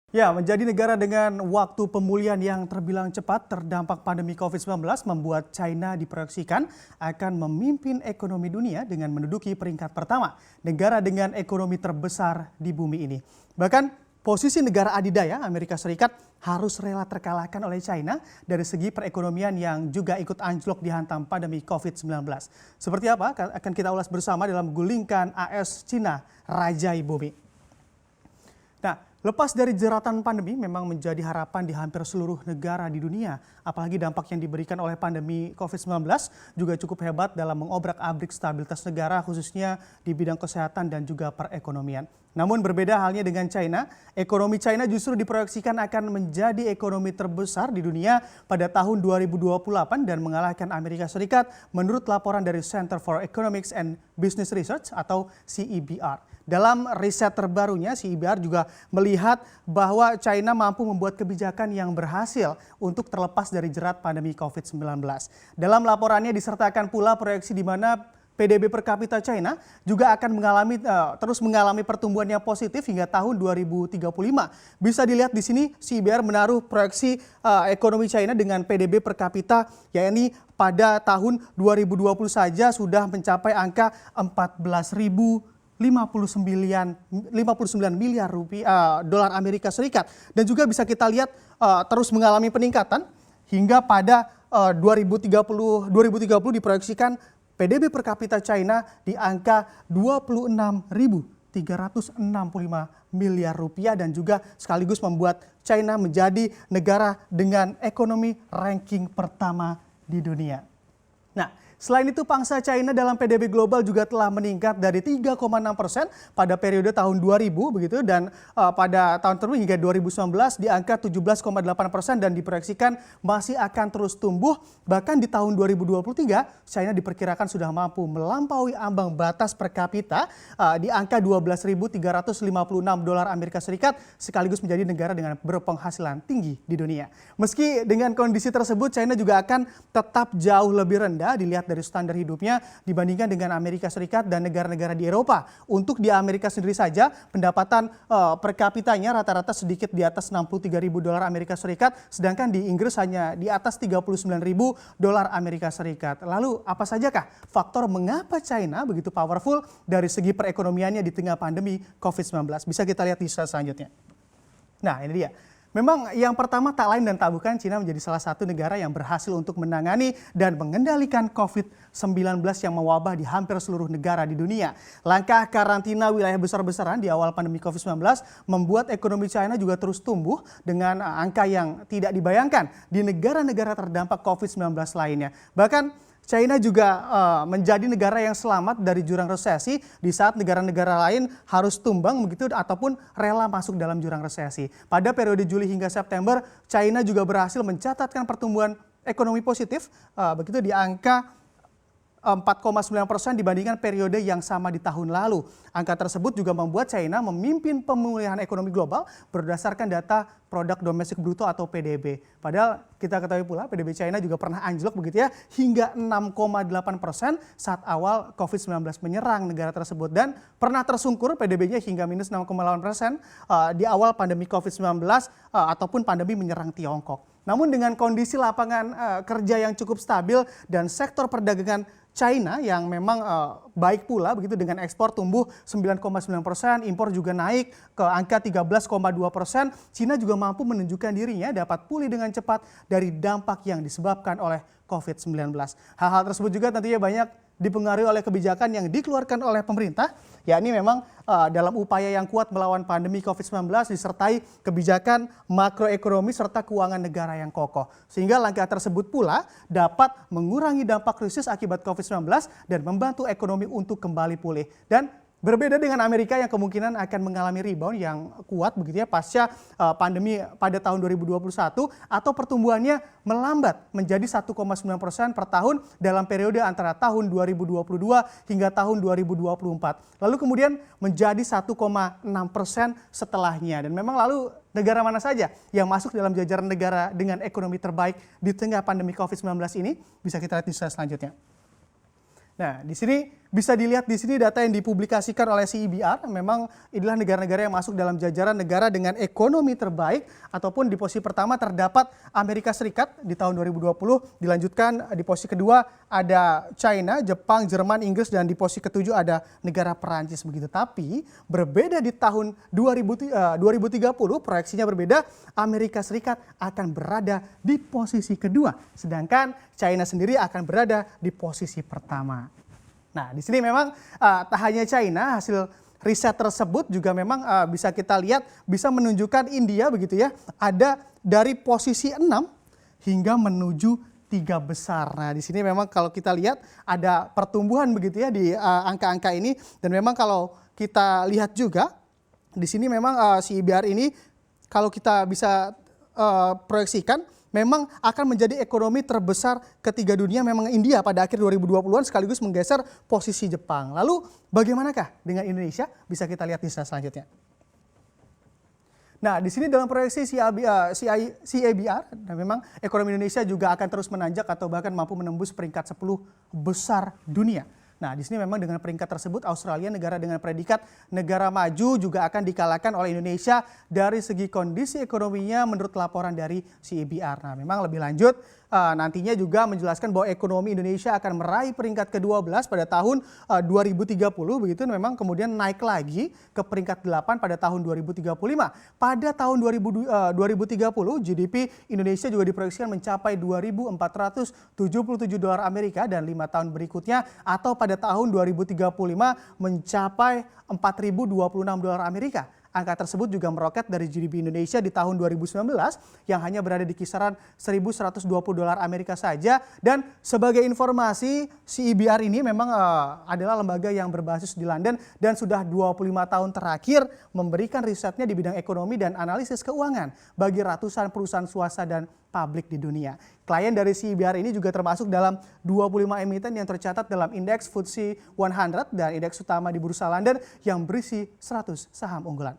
Ya, menjadi negara dengan waktu pemulihan yang terbilang cepat terdampak pandemi COVID-19 membuat China diproyeksikan akan memimpin ekonomi dunia dengan menduduki peringkat pertama, negara dengan ekonomi terbesar di bumi ini. Bahkan posisi negara adidaya Amerika Serikat harus rela terkalahkan oleh China dari segi perekonomian yang juga ikut anjlok dihantam pandemi COVID-19. Seperti apa? Akan kita ulas bersama dalam Gulingkan AS Cina Rajai Bumi. Nah, lepas dari jeratan pandemi memang menjadi harapan di hampir seluruh negara di dunia. Apalagi dampak yang diberikan oleh pandemi COVID-19 juga cukup hebat dalam mengobrak-abrik stabilitas negara khususnya di bidang kesehatan dan juga perekonomian. Namun berbeda halnya dengan China, ekonomi China justru diproyeksikan akan menjadi ekonomi terbesar di dunia pada tahun 2028 dan mengalahkan Amerika Serikat menurut laporan dari Center for Economics and Business Research atau CEBR. Dalam riset terbarunya, CEBR juga melihat bahwa China mampu membuat kebijakan yang berhasil untuk terlepas dari jerat pandemi COVID-19. Dalam laporannya disertakan pula proyeksi di mana PDB per kapita China juga akan terus mengalami pertumbuhan yang positif hingga tahun 2035. Bisa dilihat di sini CEBR menaruh proyeksi ekonomi China dengan PDB per kapita yakni pada tahun 2020 saja sudah mencapai angka 59 miliar dolar Amerika Serikat dan juga bisa kita lihat terus mengalami peningkatan hingga pada 2030 diproyeksikan PDB per kapita China di angka 26.365 miliar rupiah dan juga sekaligus membuat China menjadi negara dengan ekonomi ranking pertama di dunia. Nah, selain itu pangsa China dalam PDB global juga telah meningkat dari 3,6% pada periode tahun 2000 begitu dan pada tahun terbaru hingga 2019 di angka 17,8% dan diproyeksikan masih akan terus tumbuh. Bahkan di tahun 2023 China diperkirakan sudah mampu melampaui ambang batas per kapita di angka 12.356 dolar Amerika Serikat sekaligus menjadi negara dengan berpenghasilan tinggi di dunia. Meski dengan kondisi tersebut China juga akan tetap jauh lebih rendah dilihat dari standar hidupnya dibandingkan dengan Amerika Serikat dan negara-negara di Eropa. Untuk di Amerika sendiri saja pendapatan per kapitanya rata-rata sedikit di atas 63.000 dolar Amerika Serikat, sedangkan di Inggris hanya di atas 39.000 dolar Amerika Serikat. Lalu apa sajakah faktor mengapa China begitu powerful dari segi perekonomiannya di tengah pandemi COVID-19? Bisa kita lihat di slide selanjutnya. Nah, ini dia. Memang yang pertama tak lain dan tak bukan China menjadi salah satu negara yang berhasil untuk menangani dan mengendalikan COVID-19 yang mewabah di hampir seluruh negara di dunia. Langkah karantina wilayah besar-besaran di awal pandemi COVID-19 membuat ekonomi China juga terus tumbuh dengan angka yang tidak dibayangkan di negara-negara terdampak COVID-19 lainnya. Bahkan China juga menjadi negara yang selamat dari jurang resesi di saat negara-negara lain harus tumbang begitu ataupun rela masuk dalam jurang resesi. Pada periode Juli hingga September, China juga berhasil mencatatkan pertumbuhan ekonomi positif begitu di angka 4,9% dibandingkan periode yang sama di tahun lalu. Angka tersebut juga membuat China memimpin pemulihan ekonomi global berdasarkan data produk domestik bruto atau PDB. Padahal kita ketahui pula PDB China juga pernah anjlok begitu ya hingga 6,8% saat awal COVID-19 menyerang negara tersebut dan pernah tersungkur PDB-nya hingga minus 6,8% di awal pandemi COVID-19 ataupun pandemi menyerang Tiongkok. Namun dengan kondisi lapangan kerja yang cukup stabil dan sektor perdagangan China yang memang baik pula begitu dengan ekspor tumbuh 9,9%, impor juga naik ke angka 13,2%. China juga mampu menunjukkan dirinya dapat pulih dengan cepat dari dampak yang disebabkan oleh COVID-19. Hal-hal tersebut juga tentunya banyak dipengaruhi oleh kebijakan yang dikeluarkan oleh pemerintah, yakni memang dalam upaya yang kuat melawan pandemi COVID-19 disertai kebijakan makroekonomi serta keuangan negara yang kokoh. Sehingga langkah tersebut pula dapat mengurangi dampak krisis akibat COVID-19 dan membantu ekonomi untuk kembali pulih. Dan berbeda dengan Amerika yang kemungkinan akan mengalami rebound yang kuat begitu ya pasca pandemi pada tahun 2021 atau pertumbuhannya melambat menjadi 1,9% per tahun dalam periode antara tahun 2022 hingga tahun 2024. Lalu kemudian menjadi 1,6% setelahnya. Dan memang lalu negara mana saja yang masuk dalam jajaran negara dengan ekonomi terbaik di tengah pandemi COVID-19 ini? Bisa kita lihat di slide selanjutnya. Nah, di sini Bisa dilihat di sini data yang dipublikasikan oleh CEBR, memang inilah negara-negara yang masuk dalam jajaran negara dengan ekonomi terbaik ataupun di posisi pertama terdapat Amerika Serikat di tahun 2020, dilanjutkan di posisi kedua ada China, Jepang, Jerman, Inggris, dan di posisi ketujuh ada negara Perancis begitu. Tapi berbeda di tahun 2030, proyeksinya berbeda, Amerika Serikat akan berada di posisi kedua, sedangkan China sendiri akan berada di posisi pertama. Nah, di sini memang tak hanya China, hasil riset tersebut juga memang bisa kita lihat bisa menunjukkan India begitu ya, ada dari posisi 6 hingga menuju 3 besar. Nah, di sini memang kalau kita lihat ada pertumbuhan begitu ya di angka-angka ini, dan memang kalau kita lihat juga di sini memang CEBR ini kalau kita bisa proyeksikan memang akan menjadi ekonomi terbesar ketiga dunia, memang India pada akhir 2020-an sekaligus menggeser posisi Jepang. Lalu bagaimanakah dengan Indonesia? Bisa kita lihat di slide selanjutnya. Nah, di sini dalam proyeksi CEBR, dan memang ekonomi Indonesia juga akan terus menanjak atau bahkan mampu menembus peringkat 10 besar dunia. Nah, di sini memang dengan peringkat tersebut Australia, negara dengan predikat negara maju, juga akan dikalahkan oleh Indonesia dari segi kondisi ekonominya menurut laporan dari CEBR. Nah, memang lebih lanjut nantinya juga menjelaskan bahwa ekonomi Indonesia akan meraih peringkat ke-12 pada tahun 2030 begitu, memang kemudian naik lagi ke peringkat 8 pada tahun 2035. Pada tahun 2030 GDP Indonesia juga diproyeksikan mencapai 2.477 dolar Amerika, dan 5 tahun berikutnya atau pada tahun 2035 mencapai 4.026 dolar Amerika. Angka tersebut juga meroket dari GDP Indonesia di tahun 2019 yang hanya berada di kisaran 1.120 dolar Amerika saja. Dan sebagai informasi, CEBR ini memang adalah lembaga yang berbasis di London dan sudah 25 tahun terakhir memberikan risetnya di bidang ekonomi dan analisis keuangan bagi ratusan perusahaan swasta dan publik di dunia. Klien dari CEBR ini juga termasuk dalam 25 emiten yang tercatat dalam indeks FTSE 100 dan indeks utama di Bursa London yang berisi 100 saham unggulan.